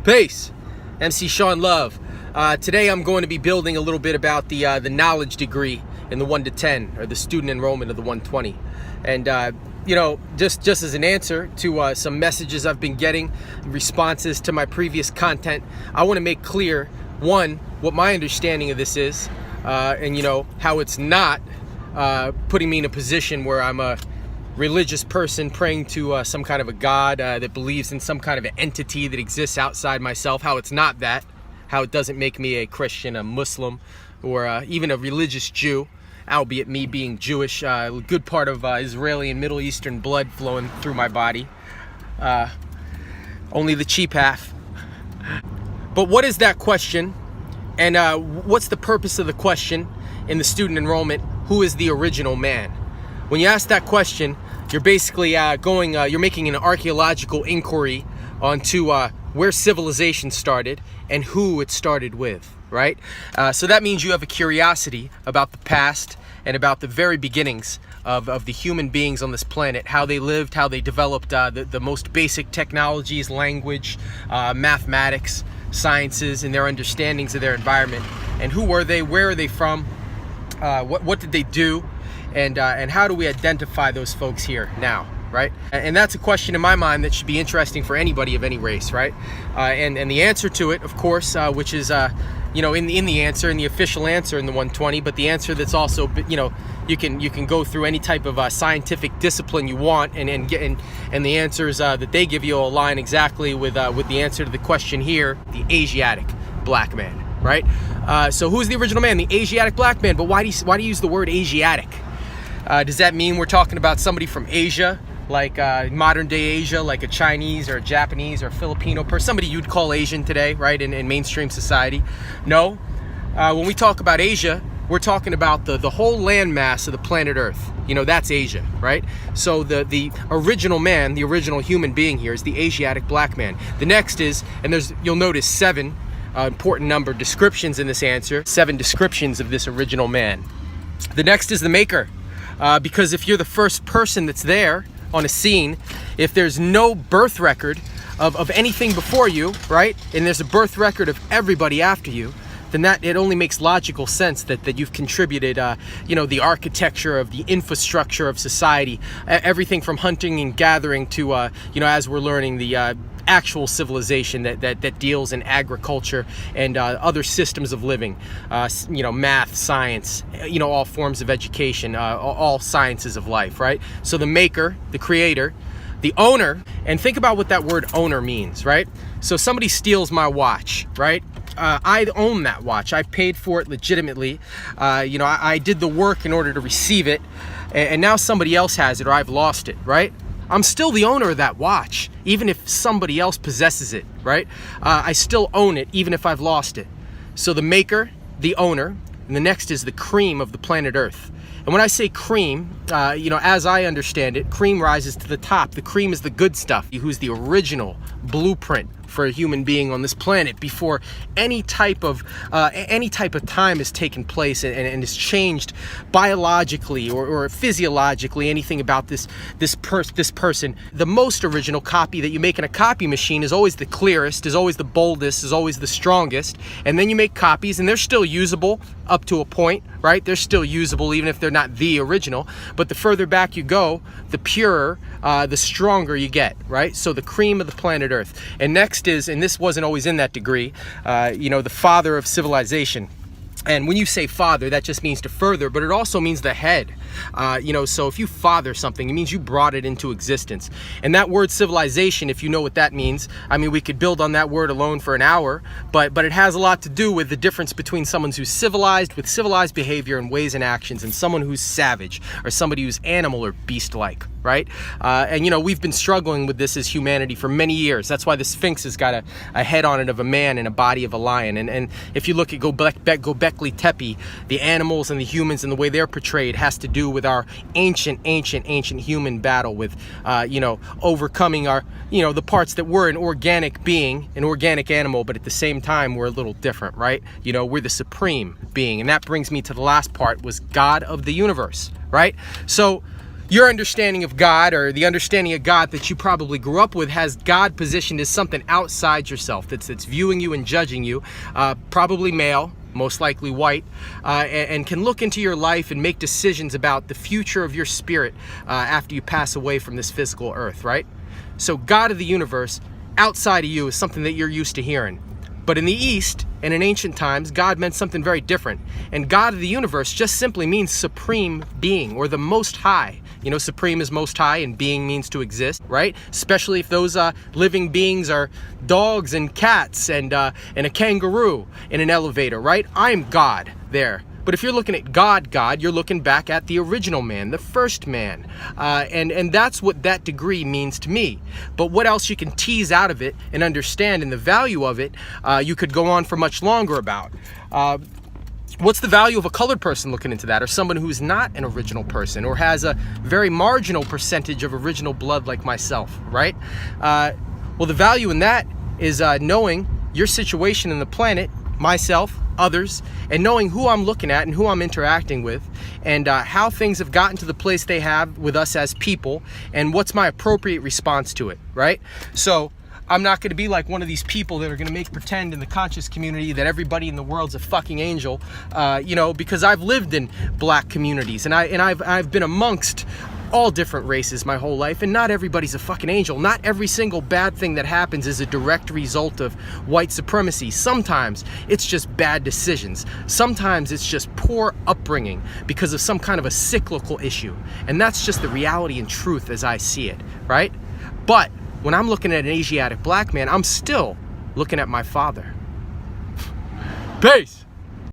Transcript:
Peace. MC Sean Love. Today I'm going to be building a little bit about the knowledge degree in the 1 to 10, or the student enrollment of the 120. And just as an answer to some messages I've been getting, responses to my previous content, I want to make clear, one, what my understanding of this is, and how it's not putting me in a position where I'm a religious person praying to some kind of a God that believes in some kind of an entity that exists outside myself, how it's not that, how it doesn't make me a Christian, a Muslim, or even a religious Jew, albeit me being Jewish, a good part of Israeli and Middle Eastern blood flowing through my body. Only the cheap half. But what is that question? And what's the purpose of the question in the student enrollment? Who is the original man? When you ask that question, you're basically you're making an archaeological inquiry onto where civilization started and who it started with, right? So that means you have a curiosity about the past and about the very beginnings of the human beings on this planet, how they lived, how they developed the most basic technologies, language, mathematics, sciences, and their understandings of their environment. And who were they? Where are they from? What did they do? And how do we identify those folks here now, right? And that's a question in my mind that should be interesting for anybody of any race, right? And the answer to it, of course, which is in the answer, in the official answer in the 120, but the answer that's also you can go through any type of scientific discipline you want, and the answers that they give you align exactly with the answer to the question here: the Asiatic black man, right? So who's the original man? The Asiatic black man. But why do you use the word Asiatic? Does that mean we're talking about somebody from Asia, like modern day Asia, like a Chinese or a Japanese or a Filipino person, somebody you'd call Asian today, right, in mainstream society? No. When we talk about Asia, we're talking about the whole landmass of the planet Earth. That's Asia, right? So the original man, the original human being here is the Asiatic black man. The next is, and you'll notice 7 important number descriptions in this answer, 7 descriptions of this original man. The next is the maker. Because if you're the first person that's there on a scene, if there's no birth record of anything before you, right, and there's a birth record of everybody after you, then it only makes logical sense that you've contributed, the architecture of the infrastructure of society, everything from hunting and gathering to, as we're learning, the actual civilization that deals in agriculture and other systems of living, math, science, all forms of education, all sciences of life, right? So the maker, the creator, the owner, and think about what that word owner means, right? So somebody steals my watch, right? I own that watch. I paid for it legitimately. I did the work in order to receive it, and now somebody else has it, or I've lost it, right? I'm still the owner of that watch, even if somebody else possesses it, right? I still own it, even if I've lost it. So the maker, the owner, and the next is the cream of the planet Earth. And when I say cream, as I understand it, cream rises to the top. The cream is the good stuff. Who's the original blueprint for a human being on this planet before any type of time has taken place and is changed biologically or physiologically, anything about this person. The most original copy that you make in a copy machine is always the clearest, is always the boldest, is always the strongest. And then you make copies, and they're still usable up to a point, right? They're still usable even if they're not the original. But the further back you go, the purer, the stronger you get, right? So the cream of the planet Earth. And next is, and this wasn't always in that degree, the father of civilization. And when you say father, that just means to further, but it also means the head. So if you father something, it means you brought it into existence. And that word civilization, if you know what that means, we could build on that word alone for an hour, but it has a lot to do with the difference between someone who's civilized, with civilized behavior and ways and actions, and someone who's savage, or somebody who's animal or beast-like, right? We've been struggling with this as humanity for many years. That's why the Sphinx has got a head on it of a man and a body of a lion. And if you look at Göbekli Tepe, the animals and the humans and the way they're portrayed has to do with our ancient human battle with, overcoming our, the parts that we're an organic being, an organic animal, but at the same time, we're a little different, right? We're the supreme being. And that brings me to the last part, was God of the universe, right? So your understanding of God, or the understanding of God that you probably grew up with, has God positioned as something outside yourself that's viewing you and judging you, probably male, most likely white, and can look into your life and make decisions about the future of your spirit after you pass away from this physical earth, right? So God of the universe outside of you is something that you're used to hearing. But in the East and in ancient times, God meant something very different. And God of the universe just simply means supreme being, or the most high. You know, supreme is most high, and being means to exist, right? Especially if those living beings are dogs and cats and a kangaroo in an elevator, right? I'm God there. But if you're looking at God, you're looking back at the original man, the first man. And that's what that degree means to me. But what else you can tease out of it and understand, and the value of it, you could go on for much longer about. What's the value of a colored person looking into that, or someone who's not an original person, or has a very marginal percentage of original blood like myself, right? Well, the value in that is knowing your situation in the planet, myself, others, and knowing who I'm looking at and who I'm interacting with, and how things have gotten to the place they have with us as people, and what's my appropriate response to it, right? So I'm not going to be like one of these people that are going to make pretend in the conscious community that everybody in the world's a fucking angel, you know, because I've lived in black communities, and I've been amongst all different races my whole life, and not everybody's a fucking angel. Not every single bad thing that happens is a direct result of white supremacy. Sometimes it's just bad decisions. Sometimes it's just poor upbringing because of some kind of a cyclical issue. And that's just the reality and truth as I see it, right? But when I'm looking at an Asiatic black man, I'm still looking at my father. Peace.